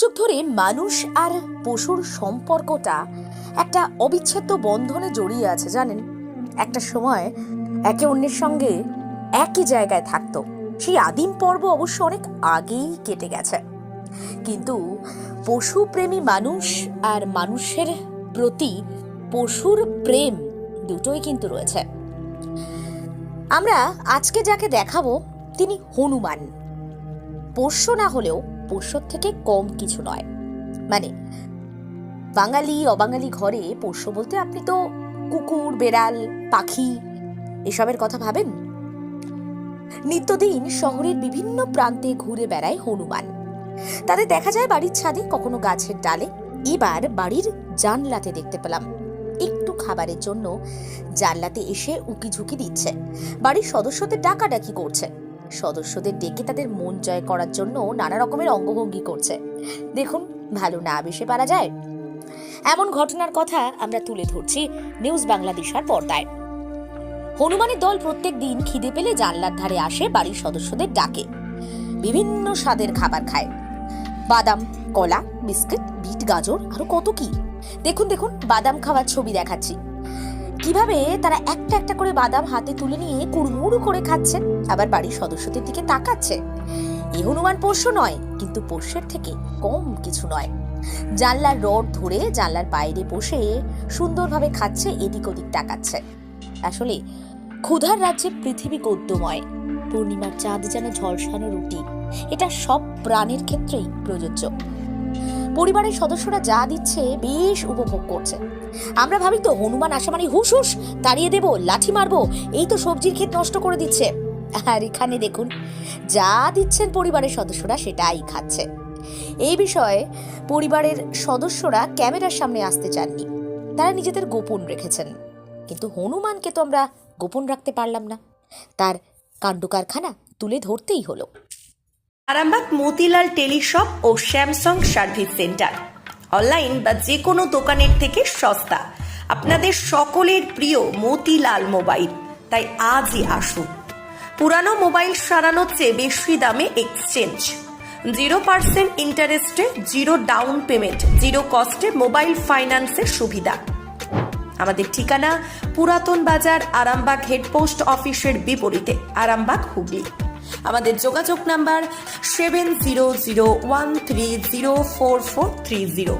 যুগ ধরে মানুষ আর পশুর সম্পর্কটা একটা অবিচ্ছেদ্য বন্ধনে জড়িয়ে আছে জানেন। একটা সময় একে অন্যের সঙ্গে একই জায়গায় থাকতো। সেই আদিম পর্ব অবশ্য অনেক আগেই কেটে গেছে, কিন্তু পশুপ্রেমী মানুষ আর মানুষের প্রতি পশুর প্রেম দুটোই কিন্তু রয়েছে। আমরা আজকে যাকে দেখাবো তিনি হনুমান। পোষ্য না হলেও পোষ্যর থেকে কম কিছু নয়। মানে বাঙালি অবাঙালি ঘরে পোষ্য বলতে আপনি তো কুকুর, বেড়াল, পাখি এসবের কথা ভাবেন। নিত্যদিন শহরের বিভিন্ন প্রান্তে ঘুরে বেড়ায় হনুমান। তাদের দেখা যায় বাড়ির ছাদে, কখনো গাছের ডালে। এবার বাড়ির জানলাতে দেখতে পেলাম একটু খাবারের জন্য জানলাতে এসে উকি ঝুঁকি দিচ্ছে। বাড়ির সদস্যদের ডাকাডাকি করছে, সদস্যদের ডেকে তাদের মন জয় করার জন্য নানা রকমের অঙ্গভঙ্গি করছে। দেখুন, ভালো না বেশে পারা যায়। এমন ঘটনার কথা আমরা তুলে ধরছি নিউজ বাংলাদেশের পর্দায়। হনুমানের দল প্রত্যেক দিন খিদে পেলে জানলার ধারে আসে, বাড়ির সদস্যদের ডাকে, বিভিন্ন স্বাদের খাবার খায়। বাদাম, কলা, বিস্কিট, বিট, গাজর, আরো কত কি। দেখুন দেখুন, বাদাম খাওয়ার ছবি দেখাচ্ছি। কিভাবে তারা একটা একটা করে বাদাম হাতে তুলে নিয়ে কুড়মুড়ু করে খাচ্ছে, আবার বাড়ির সদস্যদের দিকে তাকাচ্ছে। এই হনুমান পোষ্য নয়, কিন্তু পোষ্যের থেকে কম কিছু নয়। জানলার রড ধরে জানলার বাইরে বসে সুন্দরভাবে খাচ্ছে, এদিক ওদিক তাকাচ্ছে। আসলে ক্ষুধার রাজ্যে পৃথিবী গদ্যময়। পূর্ণিমার চাঁদ যেন ঝলসানো রুটি, এটা সব প্রাণের ক্ষেত্রেই প্রযোজ্য। পরিবারের সদস্যরা যা দিচ্ছে বেশ উপভোগ করছে। আমরা ভাবি তো হনুমান আসা মানে হুস হুস তাড়িয়ে দেবো, লাঠি মারবো, এই তো সবজির ক্ষেত নষ্ট করে দিচ্ছে। আর এখানে দেখুন, যা দিচ্ছেন পরিবারের সদস্যরা সেটাই খাচ্ছে। এই বিষয়ে পরিবারের সদস্যরা ক্যামেরার সামনে আসতে চাননি, তারা নিজেদের গোপন রেখেছেন। কিন্তু হনুমানকে তো আমরা গোপন রাখতে পারলাম না, তার কাণ্ড কারখানা তুলে ধরতেই হলো। আরামবাগ মতিলাল টেলিশপ ও স্যামসাং সার্ভিস সেন্টার, অনলাইন বা যে কোনো দোকানের থেকে সস্তা। আপনাদের সকলের প্রিয় মতিলাল মোবাইল, তাই আজই আসুন। পুরানো মোবাইল সারানোর চেয়ে বেশি দামে এক্সচেঞ্জ, 0% ইন্টারেস্টে, 0 ডাউন পেমেন্ট, 0 কস্টে মোবাইল ফাইন্যান্সের সুবিধা। আমাদের ঠিকানা পুরাতন বাজার, আরামবাগ হেডপোস্ট অফিসের বিপরীতে, আরামবাগ, হুগলি। আমাদের যোগাযোগ নাম্বার 7001304430।